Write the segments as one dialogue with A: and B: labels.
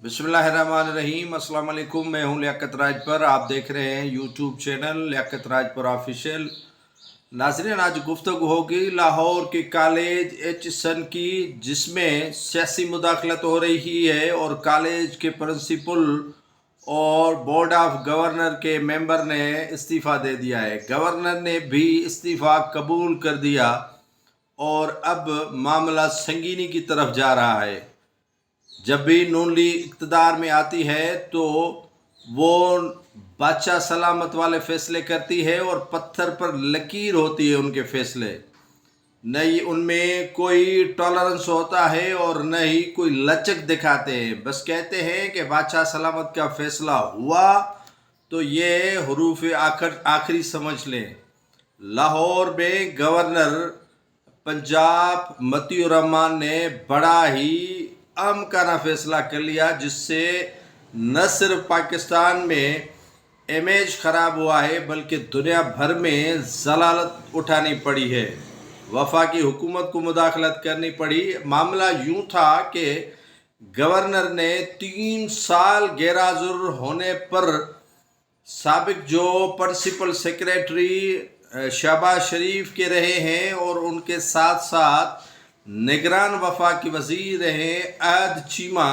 A: बिस्मिल्लाहिर्रहमानिर्रहीम। अस्सलाम वालेकुम। मैं हूं लियाकत राज पर। आप देख रहे हैं यूट्यूब चैनल लियाकत राज पर ऑफिशियल। नाज़रीन, आज गुफ्तगू होगी लाहौर के कॉलेज एचसन की, जिसमें सियासी मुदाखलत हो रही है और कॉलेज के प्रिंसिपल और बोर्ड ऑफ गवर्नर के मेंबर ने इस्तीफ़ा दे दिया है। गवर्नर ने भी इस्तीफ़ा कबूल कर दिया और अब मामला संगीनी की तरफ जा रहा है। जब भी नून लीग इक़्तिदार में आती है तो वो बादशाह सलामत वाले फैसले करती है और पत्थर पर लकीर होती है उनके फैसले। न ही उनमें कोई टॉलरेंस होता है और न ही कोई लचक दिखाते हैं। बस कहते हैं कि बादशाह सलामत का फैसला हुआ तो ये हरूफ आखिरी समझ लें। लाहौर में गवर्नर पंजाब मतीउर रहमान ने बड़ा ही आमकाना फैसला कर लिया, जिससे न सिर्फ पाकिस्तान में इमेज ख़राब हुआ है बल्कि दुनिया भर में ज़लालत उठानी पड़ी है। वफाकी हुकूमत को मुदाखलत करनी पड़ी। मामला यूं था कि गवर्नर ने 3 साल गैरहाज़िर होने पर साबिक जो प्रिंसिपल सेक्रेटरी शहबाज शरीफ के रहे हैं और उनके साथ साथ निगरान वफाकी वज़ीर रहे अहद चीमा,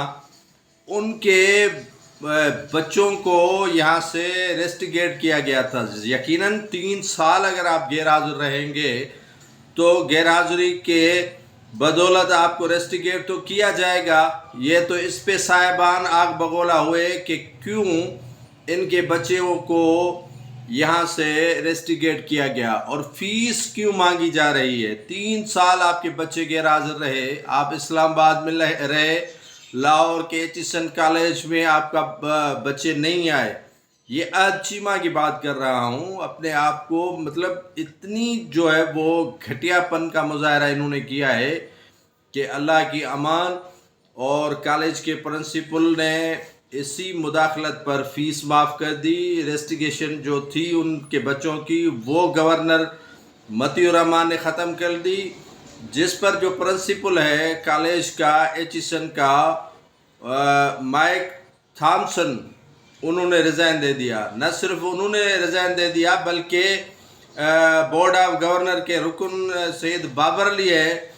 A: उनके बच्चों को यहाँ से रेस्टिगेट किया गया था। यकीनन 3 साल अगर आप गैरहाज़िर रहेंगे तो गैरहाज़िरी के बदौलत आपको रेस्टिगेट तो किया जाएगा। ये तो इस पे साहिबान आग बगोला हुए कि क्यों इनके बच्चों को यहाँ से रेस्टिगेट किया गया और फीस क्यों मांगी जा रही है। 3 साल आपके बच्चे गैरहाज़िर रहे, आप इस्लामाबाद में रहे, लाहौर के एचसन कॉलेज में आपका बच्चे नहीं आए। ये अहद चीमा की बात कर रहा हूँ। अपने आप को मतलब इतनी जो है वो घटियापन का मुजाहरा इन्होंने किया है कि अल्लाह की अमान। और कॉलेज के प्रिंसिपल ने इसी मुदाखलत पर फ़ीस माफ़ कर दी। रेस्टिगेशन जो थी उनके बच्चों की वो गवर्नर मतीउर रहमान ने ख़त्म कर दी, जिस पर जो प्रिंसिपल है कॉलेज का एचसन का माइक थॉमसन, उन्होंने रिज़ाइन दे दिया। न सिर्फ उन्होंने रिज़ाइन दे दिया बल्कि बोर्ड ऑफ गवर्नर के रुकन सैयद बाबर अली है,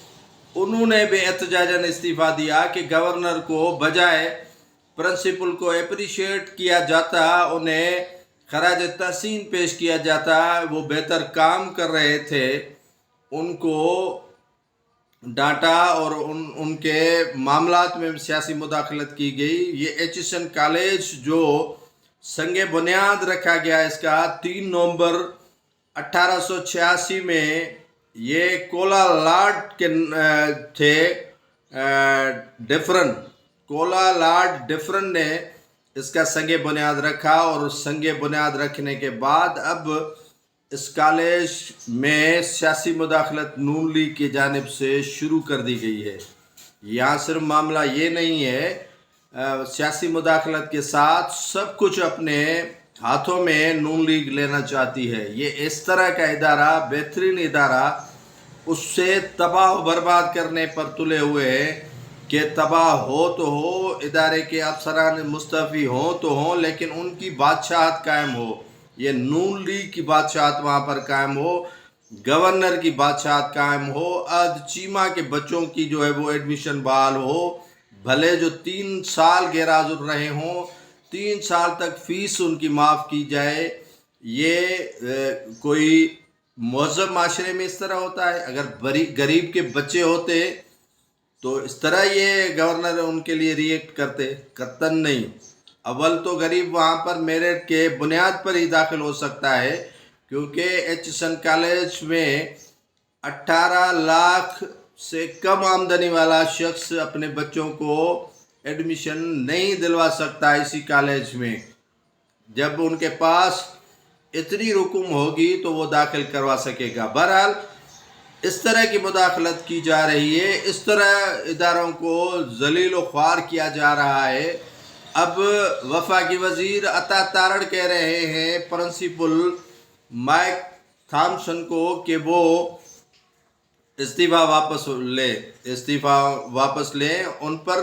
A: उन्होंने भी एहतजाजन इस्तीफ़ा दिया कि गवर्नर को बजाय प्रिंसिपल को अप्रिशिएट किया जाता, उन्हें खराज तहसीन पेश किया जाता, वो बेहतर काम कर रहे थे, उनको डांटा और उनके मामलात में सियासी मुदाखलत की गई। ये एचसन कॉलेज जो संगे बुनियाद रखा गया इसका 3 नवंबर 1886 में, ये कोला लॉर्ड के थे डिफरेंट ने इसका संगे बुनियाद रखा और संगे बुनियाद रखने के बाद अब इस कॉलेज में सियासी मुदाखलत नून लीग की जानिब से शुरू कर दी गई है। यहाँ सिर्फ मामला ये नहीं है, सियासी मुदाखलत के साथ सब कुछ अपने हाथों में नून लीग लेना चाहती है। ये इस तरह का इदारा, बेहतरीन इदारा, उससे तबाह बर्बाद करने पर तुले हुए हैं कि तबाह हो तो हो, इदारे के अफसरान मुस्तफ़ी हों तो हों, लेकिन उनकी बादशाहत कायम हो। ये नून लीग की बादशाहत वहाँ पर कायम हो, गवर्नर की बादशाहत कायम हो, अहद चीमा के बच्चों की जो है वो एडमिशन बहाल हो। भले जो 3 साल गैरहाज़िर रहे हों, 3 साल तक फ़ीस उनकी माफ़ की जाए। ये कोई महज़ब माशरे में इस तरह होता है? अगर गरीब के बच्चे होते तो इस तरह ये गवर्नर उनके लिए रिएक्ट करते? कतन नहीं। अव्वल तो गरीब वहाँ पर मेरिट के बुनियाद पर ही दाखिल हो सकता है, क्योंकि एचसन कॉलेज में 18 लाख से कम आमदनी वाला शख्स अपने बच्चों को एडमिशन नहीं दिलवा सकता इसी कॉलेज में। जब उनके पास इतनी रकम होगी तो वो दाखिल करवा सकेगा। बहरहाल इस तरह की मुदाखलत की जा रही है, इस तरह इदारों को जलील व ख्वार किया जा रहा है। अब वफाकी वज़ीर अता तारड़ कह रहे हैं प्रिंसिपल माइक थॉमसन को कि वो इस्तीफ़ा वापस लें। उन पर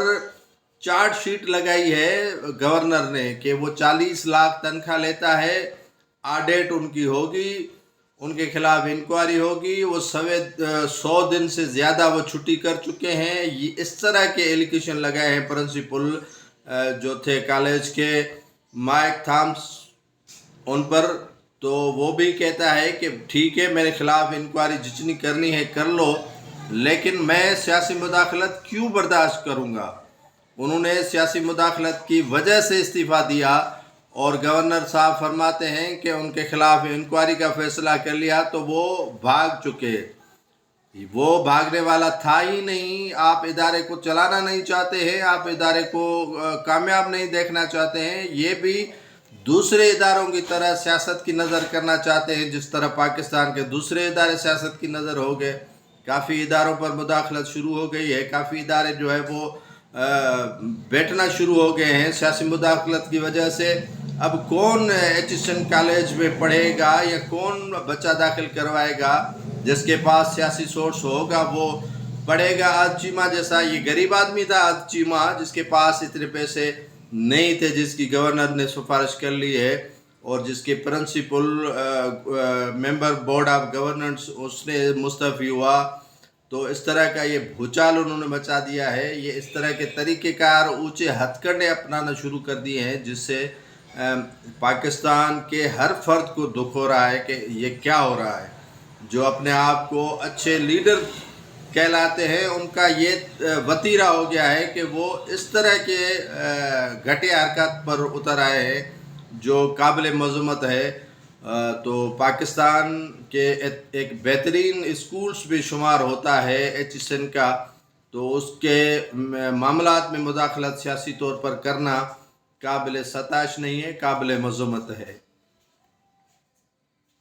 A: چارج شیٹ لگائی ہے گورنر نے کہ وہ 40 لاکھ تنخواہ لیتا ہے، آڈیٹ ان کی ہوگی، ان کے خلاف انکوائری ہوگی، وہ 100 دن سے زیادہ وہ چھٹی کر چکے ہیں. یہ اس طرح کے ایلیگیشن لگائے ہیں پرنسپل جو تھے کالج کے، مائک تھامس، ان پر. تو وہ بھی کہتا ہے کہ ٹھیک ہے میرے خلاف انکوائری جتنی کرنی ہے کر لو، لیکن میں سیاسی مداخلت کیوں برداشت کروں گا. انہوں نے سیاسی مداخلت کی وجہ سے استعفیٰ دیا، اور گورنر صاحب فرماتے ہیں کہ ان کے خلاف انکوائری کا فیصلہ کر لیا تو وہ بھاگ چکے. وہ بھاگنے والا تھا ہی نہیں. آپ ادارے کو چلانا نہیں چاہتے ہیں، آپ ادارے کو کامیاب نہیں دیکھنا چاہتے ہیں. یہ بھی دوسرے اداروں کی طرح سیاست کی نظر کرنا چاہتے ہیں، جس طرح پاکستان کے دوسرے ادارے سیاست کی نظر ہو گئے. کافی اداروں پر مداخلت شروع ہو گئی ہے، کافی ادارے جو ہے وہ بیٹھنا شروع ہو گئے ہیں سیاسی مداخلت کی وجہ سے. اب کون ایچسن کالج میں پڑھے گا یا کون بچہ داخل کروائے گا جس کے پاس سیاسی سورس ہوگا وہ پڑھے گا. آج چیمہ جیسا یہ غریب آدمی تھا، آج چیمہ جس کے پاس اتنے پیسے نہیں تھے، جس کی گورنر نے سفارش کر لی ہے، اور جس کے principal member board of governance اس نے مستعفی ہوا. تو اس طرح کا یہ بھوچال انہوں نے مچا دیا ہے. یہ اس طرح کے طریقہ کار اونچے ہتھ کنڈے اپنانا شروع کر دیے ہیں، جس سے پاکستان کے ہر فرد کو دکھ ہو رہا ہے کہ یہ کیا ہو رہا ہے. جو اپنے آپ کو اچھے لیڈر کہلاتے ہیں ان کا یہ وتیرہ ہو گیا ہے کہ وہ اس طرح کے گھٹیا حرکات پر اتر آئے ہیں جو قابل مذمت ہے. تو پاکستان کے ایک بہترین اسکولز بھی شمار ہوتا ہے ایچسن کا، تو اس کے معاملات میں مداخلت سیاسی طور پر کرنا قابل ستائش نہیں ہے، قابل مذمت ہے.